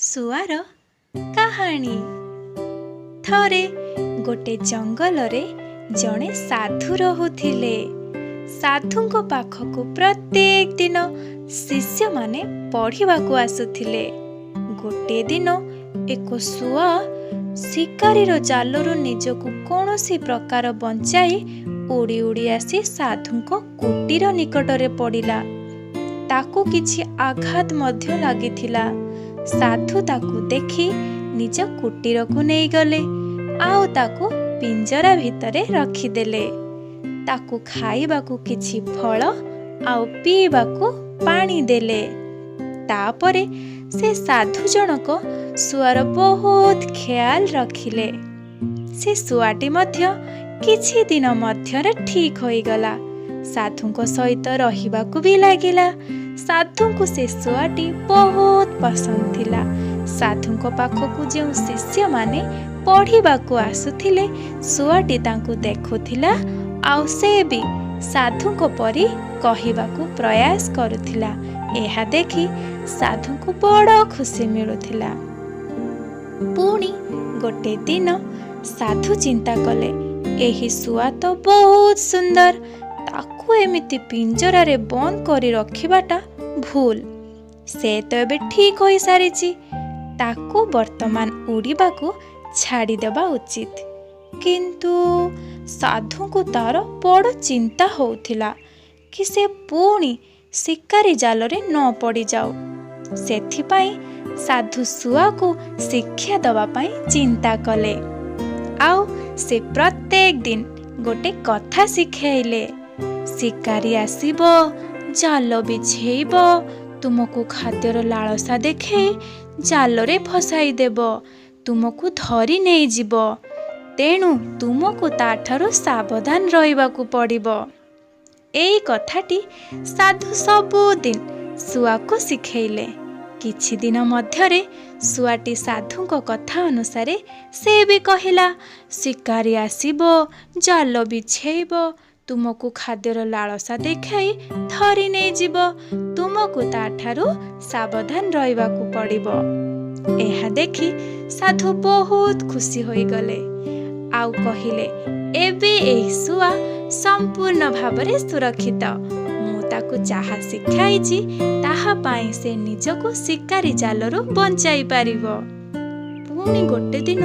ଶୁଆର କାହାଣୀ। ଥରେ ଗୋଟେ ଜଙ୍ଗଲରେ ଜଣେ ସାଧୁ ରହୁଥିଲେ। ସାଧୁଙ୍କ ପାଖକୁ ପ୍ରତ୍ୟେକ ଦିନ ଶିଷ୍ୟମାନେ ପଢ଼ିବାକୁ ଆସୁଥିଲେ। ଗୋଟିଏ ଦିନ ଏକ ଶୁଆ ଶିକାରୀର ଜାଲରୁ ନିଜକୁ କୌଣସି ପ୍ରକାର ବଞ୍ଚାଇ ଉଡ଼ି ଉଡ଼ି ଆସି ସାଧୁଙ୍କ କୁଟୀର ନିକଟରେ ପଡ଼ିଲା। ତାକୁ କିଛି ଆଘାତ ମଧ୍ୟ ଲାଗିଥିଲା। ସାଧୁ ତାକୁ ଦେଖି ନିଜ କୁଟୀରକୁ ନେଇଗଲେ ଆଉ ତାକୁ ପିଞ୍ଜରା ଭିତରେ ରଖିଦେଲେ। ତାକୁ ଖାଇବାକୁ କିଛି ଫଳ ଆଉ ପିଇବାକୁ ପାଣି ଦେଲେ। ତାପରେ ସେ ସାଧୁ ଜଣକ ଶୁଆର ବହୁତ ଖ୍ୟାଲ ରଖିଲେ। ସେ ଶୁଆଟି ମଧ୍ୟ କିଛି ଦିନ ମଧ୍ୟରେ ଠିକ ହୋଇଗଲା। ସାଧୁଙ୍କ ସହିତ ରହିବାକୁ ବି ଲାଗିଲା। ସାଧୁଙ୍କୁ ସେ ଶୁଆଟି ବହୁତ ପସନ୍ଦ ଥିଲା। ସାଧୁଙ୍କ ପାଖକୁ ଯେଉଁ ଶିଷ୍ୟମାନେ ପଢ଼ିବାକୁ ଆସୁଥିଲେ, ଶୁଆଟି ତାଙ୍କୁ ଦେଖୁଥିଲା ଆଉ ସେ ବି ସାଧୁଙ୍କ ପରି କହିବାକୁ ପ୍ରୟାସ କରୁଥିଲା। ଏହା ଦେଖି ସାଧୁଙ୍କୁ ବଡ଼ ଖୁସି ମିଳୁଥିଲା। ପୁଣି ଗୋଟେ ଦିନ ସାଧୁ ଚିନ୍ତା କଲେ, ଏହି ଶୁଆ ତ ବହୁତ ସୁନ୍ଦର, ତାକୁ ଏମିତି ପିଞ୍ଜରାରେ ବନ୍ଦ କରି ରଖିବାଟା ଭୁଲ। ସେ ତ ଏବେ ଠିକ ହୋଇସାରିଛି, ତାକୁ ବର୍ତ୍ତମାନ ଉଡ଼ିବାକୁ ଛାଡ଼ିଦେବା ଉଚିତ। କିନ୍ତୁ ସାଧୁଙ୍କୁ ତାର ବଡ଼ ଚିନ୍ତା ହେଉଥିଲା କି ସେ ପୁଣି ଶିକାରୀ ଜାଲରେ ନ ପଡ଼ିଯାଉ। ସେଥିପାଇଁ ସାଧୁ ଶୁଆକୁ ଶିକ୍ଷା ଦେବା ପାଇଁ ଚିନ୍ତା କଲେ। ଆଉ ସେ ପ୍ରତ୍ୟେକ ଦିନ ଗୋଟେ କଥା ଶିଖାଇଲେ। ଶିକାରୀ ଆସିବ, ଜାଲ ବିଛେଇବ, ତୁମକୁ ଖାଦ୍ୟର ଲାଳସା ଦେଖାଇ ଜାଲରେ ଫସାଇ ଦେବ, ତୁମକୁ ଧରି ନେଇଯିବ। ତେଣୁ ତୁମକୁ ତାଠାରୁ ସାବଧାନ ରହିବାକୁ ପଡ଼ିବ। ଏଇ କଥାଟି ସାଧୁ ସବୁଦିନ ଶୁଆକୁ ଶିଖେଇଲେ। କିଛି ଦିନ ମଧ୍ୟରେ ଶୁଆଟି ସାଧୁଙ୍କ କଥା ଅନୁସାରେ ସେ ବି କହିଲା, ଶିକାରୀ ଆସିବ, ଜାଲ ବିଛେଇବ, ତୁମକୁ ଖାଦ୍ୟର ଲାଳସା ଦେଖାଇ ଧରି ନେଇଯିବ, ତୁମକୁ ତାଠାରୁ ସାବଧାନ ରହିବାକୁ ପଡ଼ିବ। ଏହା ଦେଖି ସାଧୁ ବହୁତ ଖୁସି ହୋଇଗଲେ ଆଉ କହିଲେ, ଏବେ ଏହି ଶୁଆ ସମ୍ପୂର୍ଣ୍ଣ ଭାବରେ ସୁରକ୍ଷିତ। ମୁଁ ତାକୁ ଯାହା ଶିଖାଇଛି ତାହା ପାଇଁ ସେ ନିଜକୁ ଶିକାରୀ ଜାଲରୁ ବଞ୍ଚାଇ ପାରିବ। ପୁଣି ଗୋଟେ ଦିନ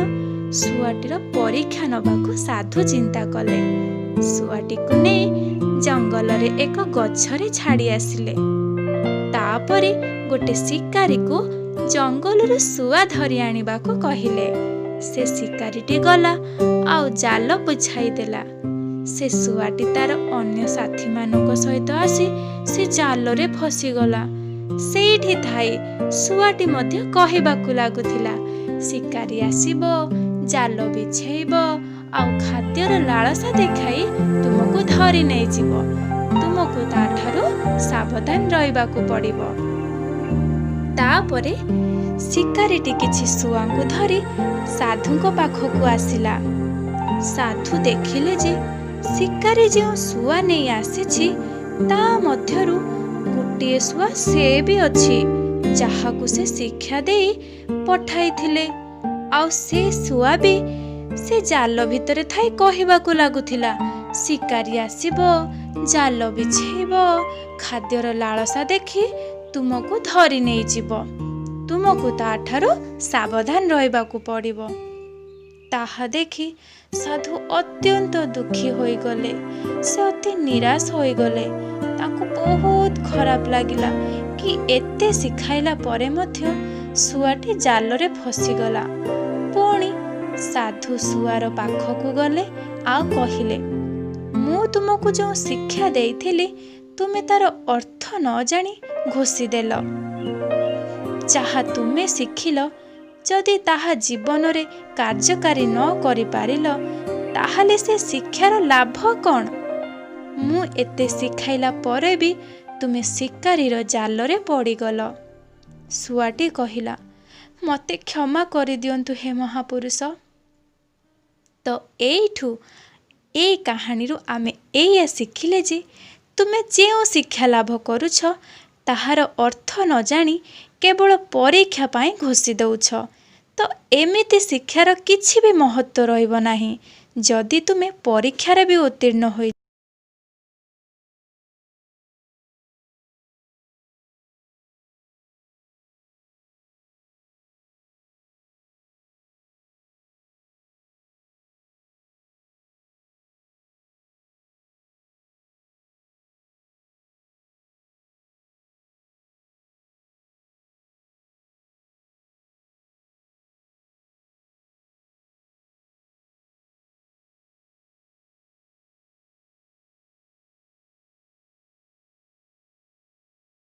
ଶୁଆଟିର ପରୀକ୍ଷା ନେବାକୁ ସାଧୁ ଚିନ୍ତା କଲେ। ଶୁଆଟିକୁ ନେଇ ଜଙ୍ଗଲରେ ଏକ ଗଛରେ ଛାଡ଼ି ଆସିଲେ। ତାପରେ ଗୋଟେ ଶିକାରୀକୁ ଜଙ୍ଗଲରୁ ଶୁଆ ଧରି ଆଣିବାକୁ କହିଲେ। ସେ ଶିକାରୀଟି ଗଲା ଆଉ ଜାଲ ବୁଝାଇ ଦେଲା। ସେ ଶୁଆଟି ତାର ଅନ୍ୟ ସାଥୀମାନଙ୍କ ସହିତ ଆସି ସେ ଜାଲରେ ଫସିଗଲା। ସେଇଠି ଥାଇ ଶୁଆଟି ମଧ୍ୟ କହିବାକୁ ଲାଗୁଥିଲା, ଶିକାରୀ ଆସିବ, ଜାଲ ବିଛେଇବ ଆଉ ଖାଦ୍ୟର ଲାଳସା ଦେଖାଇ ତୁମକୁ ଧରି ନେଇଯିବ, ତୁମକୁ ତାଠାରୁ ସାବଧାନ ରହିବାକୁ ପଡ଼ିବ। ତାପରେ ଶିକାରୀଟି କିଛି ଶୁଆଙ୍କୁ ଧରି ସାଧୁଙ୍କ ପାଖକୁ ଆସିଲା। ସାଧୁ ଦେଖିଲେ ଯେ ଶିକାରୀ ଯେଉଁ ଶୁଆ ନେଇ ଆସିଛି ତା ମଧ୍ୟରୁ ଗୋଟିଏ ଶୁଆ ସେ ବି ଅଛି, ଯାହାକୁ ସେ ଶିକ୍ଷା ଦେଇ ପଠାଇଥିଲେ। ଆଉ ସେ ଶୁଆ ବି ସେ ଜାଲ ଭିତରେ ଥାଇ କହିବାକୁ ଲାଗୁଥିଲା, ଶିକାରୀ ଆସିବ, ଜାଲ ବିଛେଇବ, ଖାଦ୍ୟର ଲାଳସା ଦେଖି ତୁମକୁ ଧରି ନେଇଯିବ, ତୁମକୁ ତାଠାରୁ ସାବଧାନ ରହିବାକୁ ପଡ଼ିବ। ତାହା ଦେଖି ସାଧୁ ଅତ୍ୟନ୍ତ ଦୁଃଖୀ ହୋଇଗଲେ। ସେ ଅତି ନିରାଶ ହୋଇଗଲେ। ତାଙ୍କୁ ବହୁତ ଖରାପ ଲାଗିଲା କି ଏତେ ଶିଖାଇଲା ପରେ ମଧ୍ୟ ଶୁଆଟି ଜାଲରେ ଫସିଗଲା। ପୁଣି ସାଧୁ ଶୁଆର ପାଖକୁ ଗଲେ ଆଉ କହିଲେ, ମୁଁ ତୁମକୁ ଯେଉଁ ଶିକ୍ଷା ଦେଇଥିଲି ତୁମେ ତାର ଅର୍ଥ ନ ଜାଣି ଘୋଷିଦେଲ। ଯାହା ତୁମେ ଶିଖିଲ, ଯଦି ତାହା ଜୀବନରେ କାର୍ଯ୍ୟକାରୀ ନ କରିପାରିଲ ତାହେଲେ ସେ ଶିକ୍ଷାର ଲାଭ କ'ଣ? ମୁଁ ଏତେ ଶିଖାଇଲା ପରେ ବି ତୁମେ ଶିକାରୀର ଜାଲରେ ପଡ଼ିଗଲ। ଶୁଆଟି କହିଲା, ମୋତେ କ୍ଷମା କରିଦିଅନ୍ତୁ ହେ ମହାପୁରୁଷ। ତ ଏଇ କାହାଣୀରୁ ଆମେ ଏଇଆ ଶିଖିଲେ ଯେ ତୁମେ ଯେଉଁ ଶିକ୍ଷା ଲାଭ କରୁଛ ତାହାର ଅର୍ଥ ନ ଜାଣି କେବଳ ପରୀକ୍ଷା ପାଇଁ ଘୋଷି ଦେଉଛ। ତ ଏମିତି ଶିକ୍ଷାର କିଛି ବି ମହତ୍ତ୍ୱ ରହିବ ନାହିଁ ଯଦି ତୁମେ ପରୀକ୍ଷାରେ ବି ଉତ୍ତୀର୍ଣ୍ଣ ହୋଇ